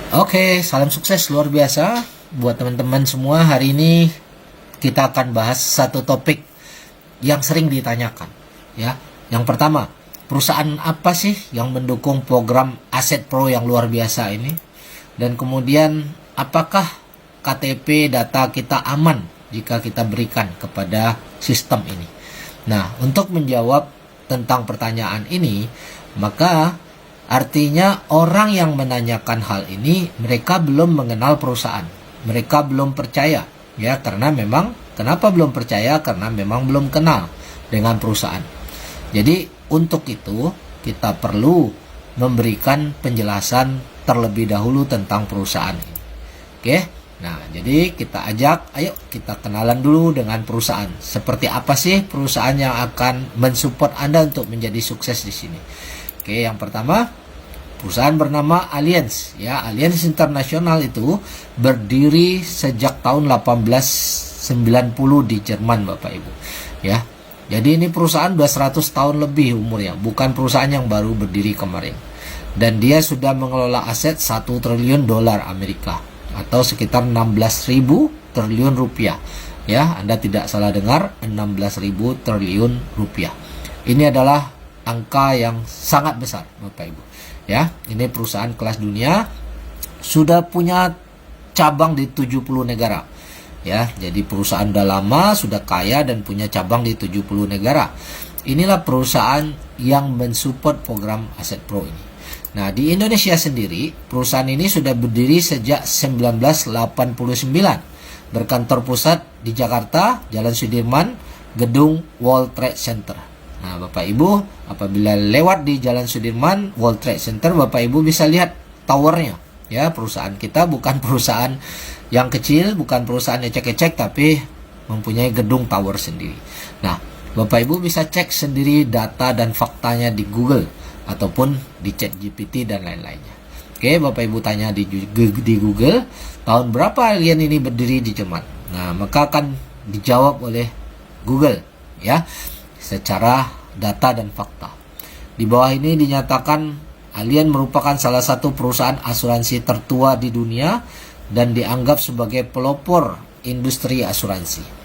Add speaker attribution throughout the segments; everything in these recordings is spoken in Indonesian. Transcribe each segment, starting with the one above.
Speaker 1: Oke, salam sukses luar biasa buat teman-teman semua. Hari ini kita akan bahas satu topik yang sering ditanyakan, ya. Yang pertama, perusahaan apa sih yang mendukung program Aset Pro yang luar biasa ini? Dan kemudian, apakah KTP data kita aman jika kita berikan kepada sistem ini? Nah, untuk menjawab tentang pertanyaan ini, maka artinya orang yang menanyakan hal ini mereka belum mengenal perusahaan. Mereka belum percaya, ya, karena memang kenapa belum percaya? Karena memang belum kenal dengan perusahaan. Jadi untuk itu kita perlu memberikan penjelasan terlebih dahulu tentang perusahaan ini. Oke? Nah, jadi kita ajak, ayo kita kenalan dulu dengan perusahaan. Seperti apa sih perusahaan yang akan mensupport Anda untuk menjadi sukses di sini? Oke, yang pertama, perusahaan bernama Allianz, ya. Allianz International itu berdiri sejak tahun 1890 di Jerman, Bapak Ibu, ya. Jadi ini perusahaan udah 100 tahun lebih umurnya, bukan perusahaan yang baru berdiri kemarin. Dan dia sudah mengelola aset 1 triliun dolar Amerika atau sekitar 16.000 triliun rupiah. Ya, Anda tidak salah dengar, 16.000 triliun rupiah. Ini adalah angka yang sangat besar, Bapak Ibu. Ya, ini perusahaan kelas dunia, sudah punya cabang di 70 negara. Ya, jadi perusahaan udah lama, sudah kaya dan punya cabang di 70 negara. Inilah perusahaan yang mensupport program Aset Pro ini. Nah, di Indonesia sendiri, perusahaan ini sudah berdiri sejak 1989. Berkantor pusat di Jakarta, Jalan Sudirman, gedung World Trade Center. Nah, Bapak Ibu, apabila lewat di Jalan Sudirman, World Trade Center, Bapak Ibu bisa lihat towernya. Ya, perusahaan kita bukan perusahaan yang kecil, bukan perusahaan ecek-ecek, tapi mempunyai gedung tower sendiri. Nah, Bapak Ibu bisa cek sendiri data dan faktanya di Google ataupun di ChatGPT dan lain-lainnya. Oke, Bapak Ibu tanya di Google, tahun berapa Allianz ini berdiri di Jerman? Nah, maka akan dijawab oleh Google, ya, secara data dan fakta. Di bawah ini dinyatakan Allianz merupakan salah satu perusahaan asuransi tertua di dunia dan dianggap sebagai pelopor industri asuransi.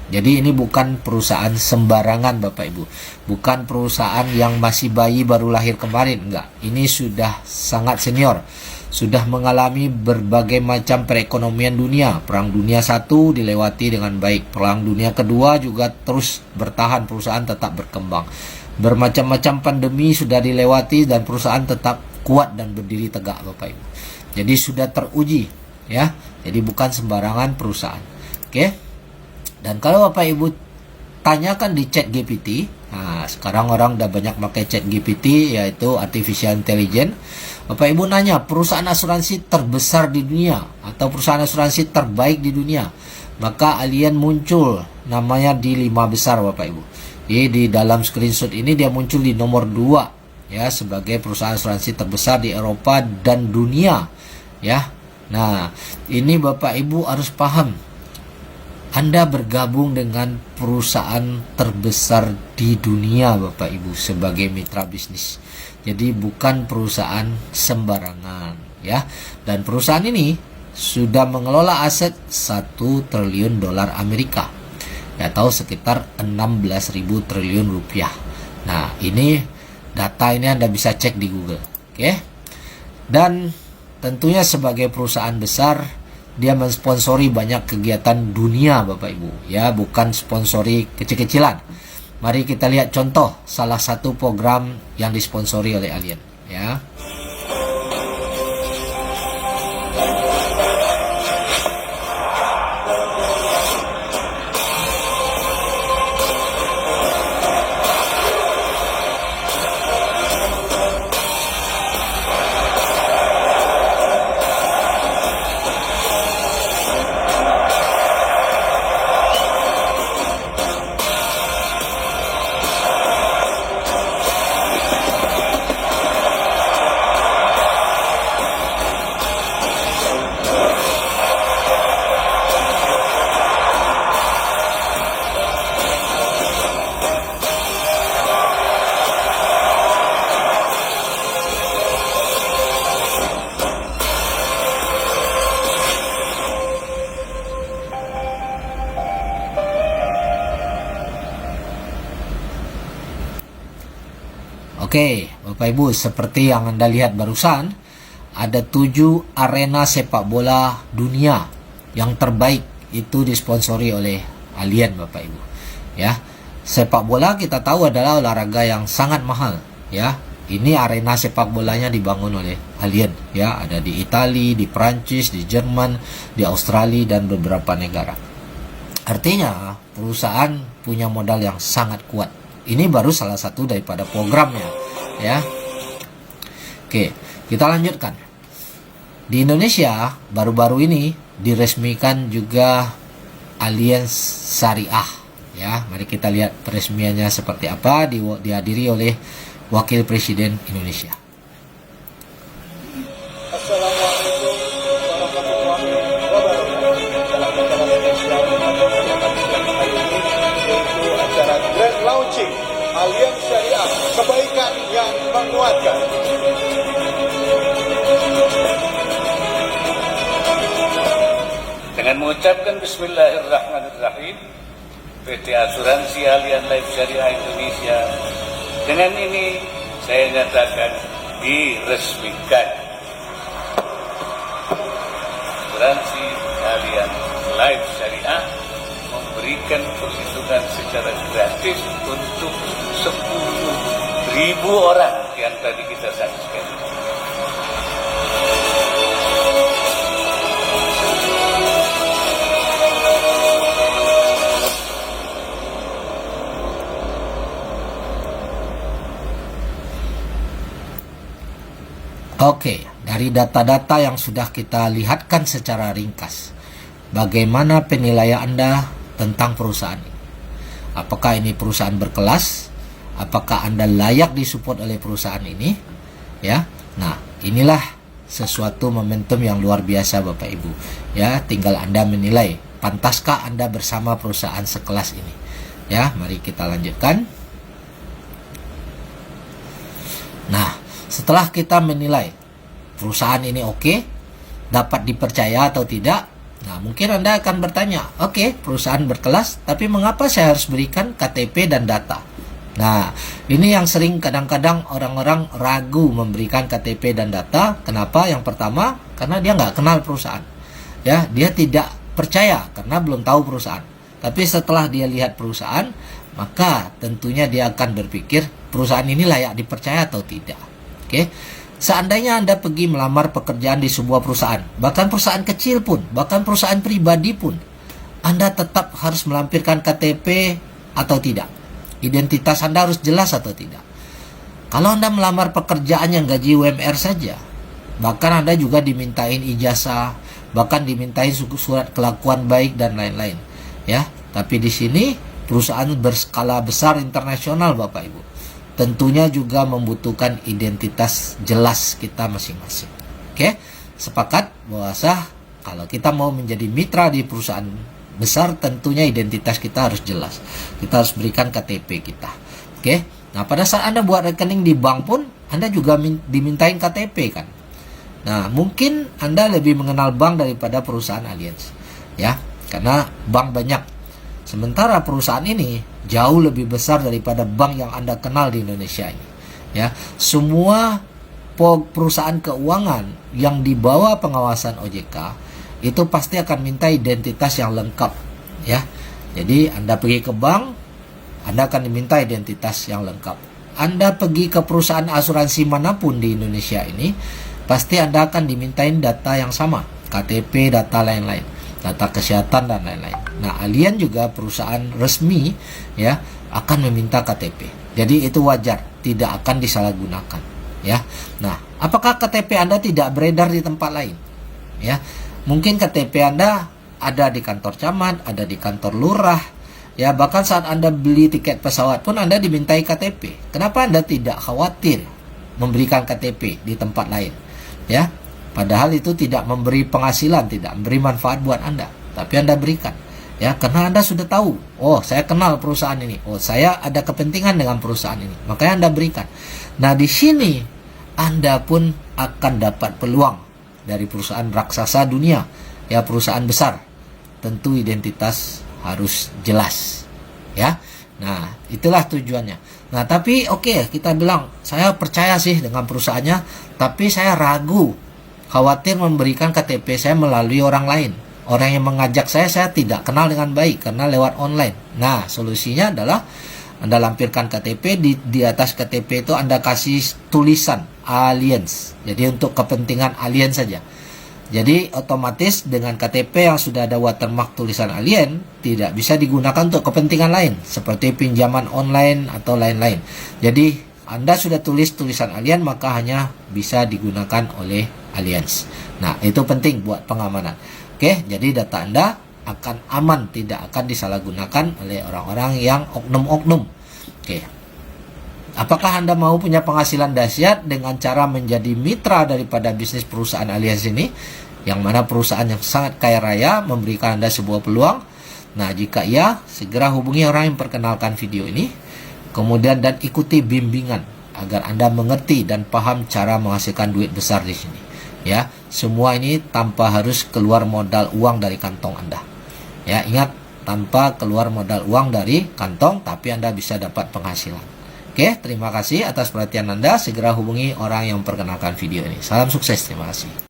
Speaker 1: Jadi ini bukan perusahaan sembarangan, Bapak Ibu. Bukan perusahaan yang masih bayi baru lahir kemarin, enggak. Ini sudah sangat senior. Sudah mengalami berbagai macam perekonomian dunia. Perang Dunia I dilewati dengan baik. Perang Dunia Kedua juga terus bertahan, perusahaan tetap berkembang. Bermacam-macam pandemi sudah dilewati dan perusahaan tetap kuat dan berdiri tegak, Bapak Ibu. Jadi sudah teruji, ya. Jadi bukan sembarangan perusahaan. Oke. Dan kalau Bapak Ibu tanyakan di ChatGPT, nah sekarang orang udah banyak pakai ChatGPT, yaitu Artificial Intelligence. Bapak Ibu nanya perusahaan asuransi terbesar di dunia atau perusahaan asuransi terbaik di dunia, maka Allianz muncul namanya di 5 besar, Bapak Ibu. Jadi di dalam screenshot ini dia muncul di nomor 2, ya, sebagai perusahaan asuransi terbesar di Eropa dan dunia, ya. Nah, ini Bapak Ibu harus paham. Anda bergabung dengan perusahaan terbesar di dunia, Bapak Ibu, sebagai mitra bisnis. Jadi bukan perusahaan sembarangan, ya. Dan perusahaan ini sudah mengelola aset 1 triliun dolar Amerika, atau sekitar 16.000 triliun rupiah. Nah, ini data ini Anda bisa cek di Google, oke? Dan tentunya sebagai perusahaan besar, dia mensponsori banyak kegiatan dunia, Bapak Ibu, ya, bukan sponsori kecil-kecilan. Mari kita lihat contoh salah satu program yang disponsori oleh Allianz, ya. Oke, Bapak Ibu, seperti yang Anda lihat barusan, ada 7 arena sepak bola dunia yang terbaik itu disponsori oleh Allianz, Bapak Ibu. Ya, sepak bola kita tahu adalah olahraga yang sangat mahal, ya. Ini arena sepak bolanya dibangun oleh Allianz, ya, ada di Italia, di Prancis, di Jerman, di Australia dan beberapa negara. Artinya perusahaan punya modal yang sangat kuat. Ini baru salah satu daripada programnya, ya. Oke, kita lanjutkan. Di Indonesia baru-baru ini diresmikan juga Allianz Syariah, ya. Mari kita lihat peresmiannya seperti apa, dihadiri oleh Wakil Presiden Indonesia.
Speaker 2: Assalamualaikum warahmatullahi wabarakatuh. Dalam acara spesial hari ini, yaitu acara Grand Launching Allianz Syariah, kebaikan yang menguatkan.
Speaker 3: Dengan mengucapkan Bismillahirrahmanirrahim, PT Asuransi Allianz Life Syariah Indonesia, dengan ini saya nyatakan diresmikan. Asuransi Allianz Life Syariah memberikan perlindungan secara gratis untuk 10.000 orang yang tadi kita saksikan.
Speaker 1: Oke, dari data-data yang sudah kita lihatkan secara ringkas, bagaimana penilaian Anda tentang perusahaan ini? Apakah ini perusahaan berkelas? Apakah Anda layak disupport oleh perusahaan ini? Ya, nah inilah sesuatu momentum yang luar biasa, Bapak Ibu. Ya, tinggal Anda menilai, pantaskah Anda bersama perusahaan sekelas ini? Ya, mari kita lanjutkan. Nah, setelah kita menilai perusahaan ini oke, dapat dipercaya atau tidak, nah mungkin Anda akan bertanya, oke, perusahaan berkelas, tapi mengapa saya harus berikan KTP dan data? Nah, ini yang sering kadang-kadang orang-orang ragu memberikan KTP dan data. Kenapa? Yang pertama, karena dia nggak kenal perusahaan. Ya, dia tidak percaya karena belum tahu perusahaan. Tapi setelah dia lihat perusahaan, maka tentunya dia akan berpikir perusahaan ini layak dipercaya atau tidak. Oke, seandainya Anda pergi melamar pekerjaan di sebuah perusahaan, bahkan perusahaan kecil pun, bahkan perusahaan pribadi pun, Anda tetap harus melampirkan KTP atau tidak. Identitas Anda harus jelas atau tidak. Kalau Anda melamar pekerjaan yang gaji UMR saja, bahkan Anda juga dimintain ijazah, bahkan dimintain surat kelakuan baik dan lain-lain. Ya, tapi di sini perusahaan berskala besar internasional, Bapak Ibu, tentunya juga membutuhkan identitas jelas kita masing-masing. Oke, sepakat bahwa kalau kita mau menjadi mitra di perusahaan besar, tentunya identitas kita harus jelas. Kita harus berikan KTP kita. Oke, nah pada saat Anda buat rekening di bank pun, Anda juga dimintain KTP kan. Nah, mungkin Anda lebih mengenal bank daripada perusahaan Allianz, ya, karena bank banyak. Sementara perusahaan ini jauh lebih besar daripada bank yang Anda kenal di Indonesia ini. Ya, semua perusahaan keuangan yang di bawah pengawasan OJK itu pasti akan minta identitas yang lengkap. Ya, jadi Anda pergi ke bank, Anda akan diminta identitas yang lengkap. Anda pergi ke perusahaan asuransi manapun di Indonesia ini, pasti Anda akan dimintain data yang sama, KTP, data lain-lain, data kesehatan dan lain-lain. Nah, Allianz juga perusahaan resmi, ya, akan meminta KTP. Jadi itu wajar, tidak akan disalahgunakan, ya. Nah, apakah KTP Anda tidak beredar di tempat lain? Ya, mungkin KTP Anda ada di kantor camat, ada di kantor lurah, ya, bahkan saat Anda beli tiket pesawat pun Anda dimintai KTP. Kenapa Anda tidak khawatir memberikan KTP di tempat lain? Ya, padahal itu tidak memberi penghasilan, tidak memberi manfaat buat Anda, tapi Anda berikan. Ya, karena Anda sudah tahu, oh saya kenal perusahaan ini, oh saya ada kepentingan dengan perusahaan ini, makanya Anda berikan. Nah, di sini Anda pun akan dapat peluang dari perusahaan raksasa dunia, ya, perusahaan besar. Tentu identitas harus jelas, ya. Nah, itulah tujuannya. Nah, tapi oke, kita bilang, saya percaya sih dengan perusahaannya, tapi saya ragu, khawatir memberikan KTP saya melalui orang lain. Orang yang mengajak saya tidak kenal dengan baik karena lewat online. Nah, solusinya adalah Anda lampirkan KTP, di atas KTP itu Anda kasih tulisan Allianz. Jadi untuk kepentingan Allianz saja. Jadi otomatis dengan KTP yang sudah ada watermark tulisan Allianz tidak bisa digunakan untuk kepentingan lain seperti pinjaman online atau lain-lain. Jadi Anda sudah tulis tulisan Allianz, maka hanya bisa digunakan oleh Allianz. Nah, itu penting buat pengamanan. Oke, jadi data Anda akan aman, tidak akan disalahgunakan oleh orang-orang yang oknum-oknum. Oke. Apakah Anda mau punya penghasilan dahsyat dengan cara menjadi mitra daripada bisnis perusahaan Allianz ini? Yang mana perusahaan yang sangat kaya raya memberikan Anda sebuah peluang. Nah, jika iya, segera hubungi orang yang memperkenalkan video ini. Kemudian dan ikuti bimbingan agar Anda mengerti dan paham cara menghasilkan duit besar di sini. Ya, semua ini tanpa harus keluar modal uang dari kantong Anda. Ya, ingat, tanpa keluar modal uang dari kantong, tapi Anda bisa dapat penghasilan. Oke, terima kasih atas perhatian Anda. Segera hubungi orang yang memperkenalkan video ini. Salam sukses, terima kasih.